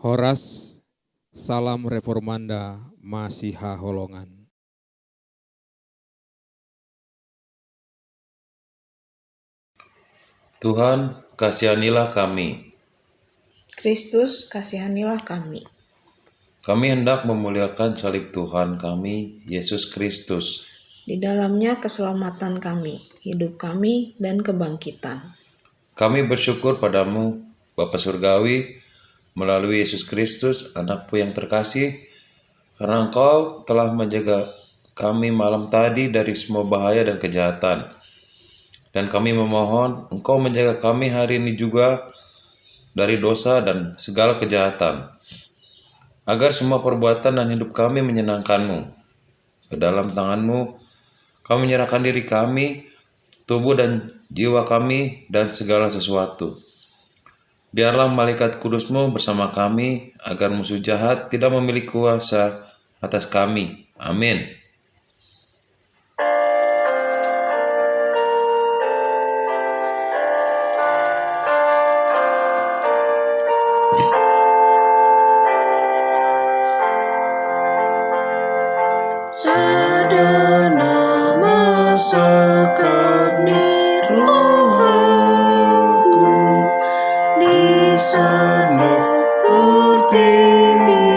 Horas, salam reformanda Masiha Holongan. Tuhan, kasihanilah kami. Kristus, kasihanilah kami. Kami hendak memuliakan salib Tuhan kami, Yesus Kristus. Di dalamnya keselamatan kami, hidup kami, dan kebangkitan. Kami bersyukur padamu, Bapa Surgawi, melalui Yesus Kristus, anakmu yang terkasih, karena Engkau telah menjaga kami malam tadi dari semua bahaya dan kejahatan. Dan kami memohon Engkau menjaga kami hari ini juga dari dosa dan segala kejahatan, agar semua perbuatan dan hidup kami menyenangkan-Mu. Ke dalam tangan-Mu, kami menyerahkan diri kami, tubuh dan jiwa kami, dan segala sesuatu. Biarlah malaikat kudus-Mu bersama kami, agar musuh jahat tidak memiliki kuasa atas kami. Amin. Sadana masakabni rohaku di sana pertiwi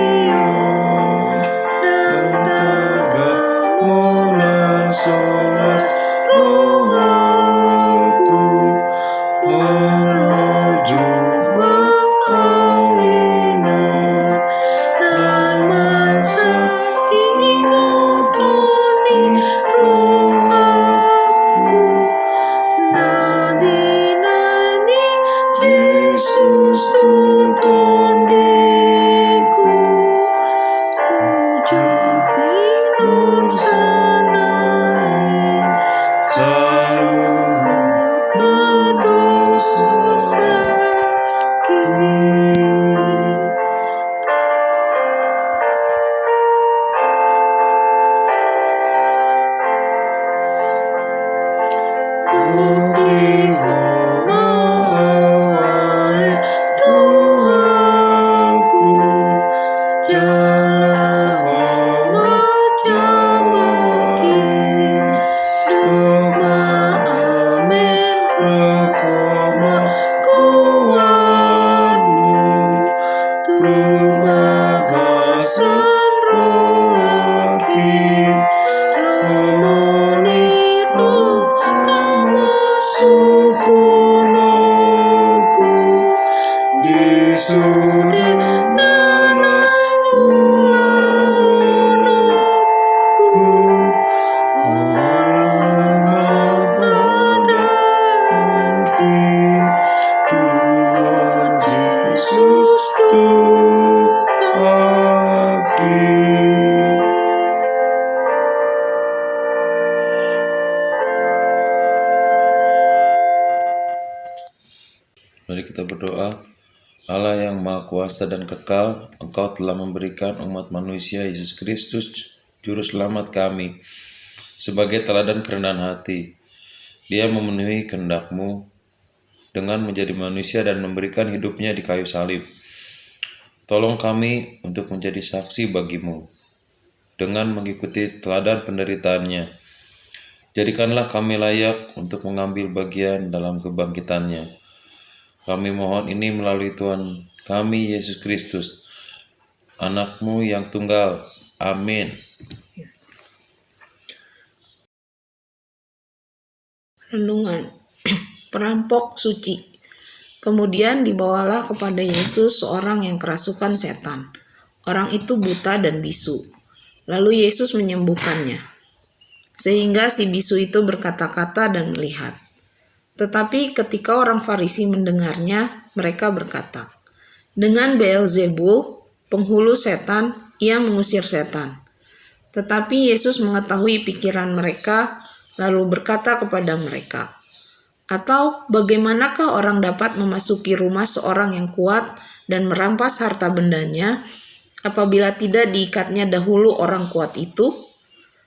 dan tagak mula solas rohaku menuju awinan dan masa ingotoni rohaku nabi-nabi Yesus tuntun diku ujubi nur sanai selalu berdosa sakit. Tuhanku, jala jamaki, doma amin reforma kuatmu, tubagasan rohaki, lomoni roh nama sukunoku, disudin nana ulahonoku, walau padangki, Tuhan Yesus Tuhaki. Mari kita berdoa. Allah yang Maha Kuasa dan Kekal, Engkau telah memberikan umat manusia Yesus Kristus, Juru Selamat kami, sebagai teladan kerendahan hati. Dia memenuhi kehendak-Mu dengan menjadi manusia dan memberikan hidupnya di kayu salib. Tolong kami untuk menjadi saksi bagi-Mu dengan mengikuti teladan penderitaannya. Jadikanlah kami layak untuk mengambil bagian dalam kebangkitannya. Kami mohon ini melalui Tuhan kami Yesus Kristus, Anak-Mu yang tunggal. Amin. Renungan. Perampok suci. Kemudian dibawalah kepada Yesus seorang yang kerasukan setan. Orang itu buta dan bisu. Lalu Yesus menyembuhkannya, sehingga si bisu itu berkata-kata dan melihat. Tetapi ketika orang Farisi mendengarnya, mereka berkata, "Dengan Beelzebul, penghulu setan, ia mengusir setan." Tetapi Yesus mengetahui pikiran mereka, lalu berkata kepada mereka, "Atau bagaimanakah orang dapat memasuki rumah seorang yang kuat dan merampas harta bendanya, apabila tidak diikatnya dahulu orang kuat itu?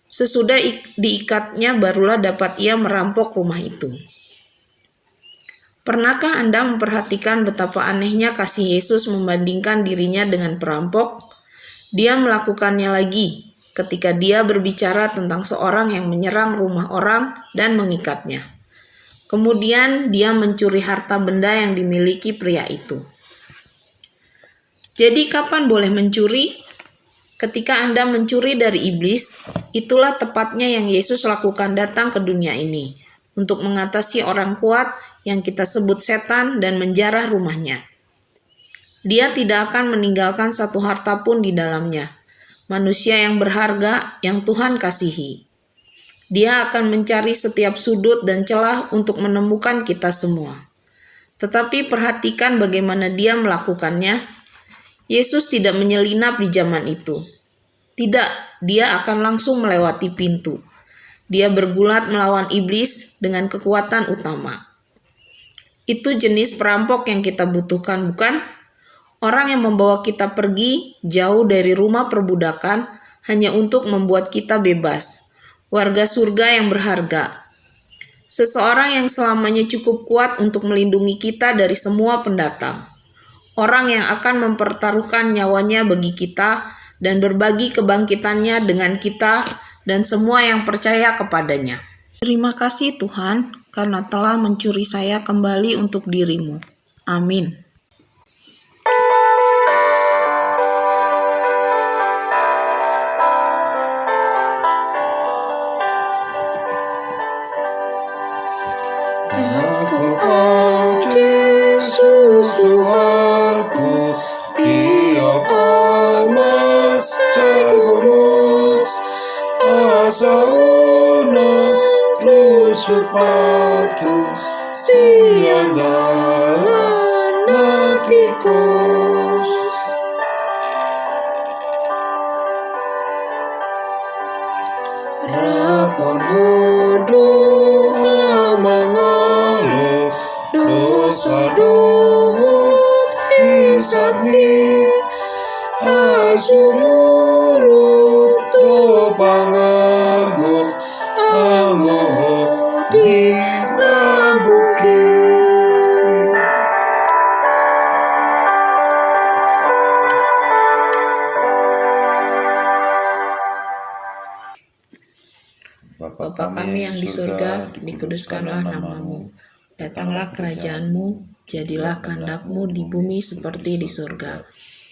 Sesudah diikatnya barulah dapat ia merampok rumah itu. Pernahkah Anda memperhatikan betapa anehnya kasih Yesus membandingkan dirinya dengan perampok? Dia melakukannya lagi ketika dia berbicara tentang seorang yang menyerang rumah orang dan mengikatnya. Kemudian dia mencuri harta benda yang dimiliki pria itu. Jadi kapan boleh mencuri? Ketika Anda mencuri dari iblis, itulah tepatnya yang Yesus lakukan datang ke dunia ini, untuk mengatasi orang kuat yang kita sebut setan dan menjarah rumahnya. Dia tidak akan meninggalkan satu harta pun di dalamnya, manusia yang berharga yang Tuhan kasihi. Dia akan mencari setiap sudut dan celah untuk menemukan kita semua. Tetapi perhatikan bagaimana dia melakukannya. Yesus tidak menyelinap di zaman itu. Tidak, dia akan langsung melewati pintu. Dia bergulat melawan iblis dengan kekuatan utama. Itu jenis perampok yang kita butuhkan, bukan? Orang yang membawa kita pergi jauh dari rumah perbudakan hanya untuk membuat kita bebas. Warga surga yang berharga. Seseorang yang selamanya cukup kuat untuk melindungi kita dari semua pendatang. Orang yang akan mempertaruhkan nyawanya bagi kita dan berbagi kebangkitannya dengan kita dan semua yang percaya kepadanya. Terima kasih Tuhan, karena telah mencuri saya kembali untuk dirimu. Amin. Yesus Tuhanku, tiap amat jagomus, asauna rusuk batu, siandalan natikus. Rapon hudu amangalo, dosa dohut hisabni, asulurut do pangago, anggo di nabuki. Bapa kami yang di surga, dikuduskanlah namamu. Datanglah kerajaanmu, jadilah kehendak-Mu di bumi seperti di surga.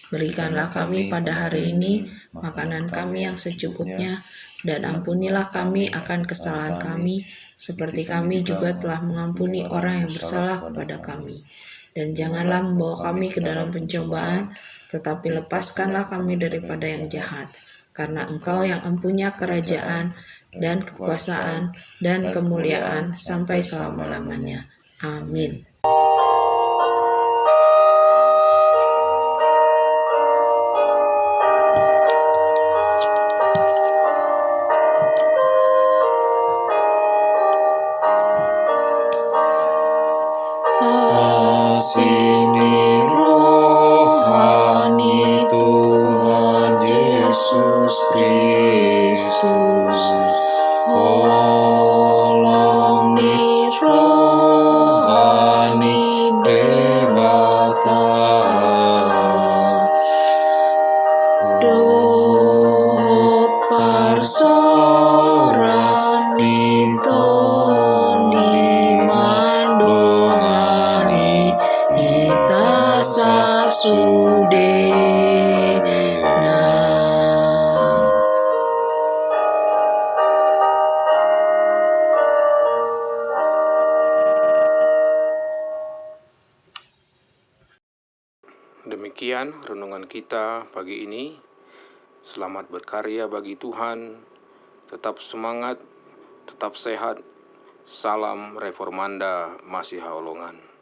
Berikanlah kami pada hari ini makanan kami yang secukupnya, dan ampunilah kami akan kesalahan kami, seperti kami juga telah mengampuni orang yang bersalah kepada kami. Dan janganlah membawa kami ke dalam pencobaan, tetapi lepaskanlah kami daripada yang jahat. Karena Engkau yang empunya kerajaan, dan kekuasaan, dan kemuliaan sampai selama-lamanya. Amin. Sini rohani Tuhan Yesus Kristus, Holong ni rohani debata, dot parsoran ninton di mandongani ita sasudena. Demikian renungan kita pagi ini. Selamat berkarya bagi Tuhan. Tetap semangat, tetap sehat. Salam Reformanda Masiha Holongan.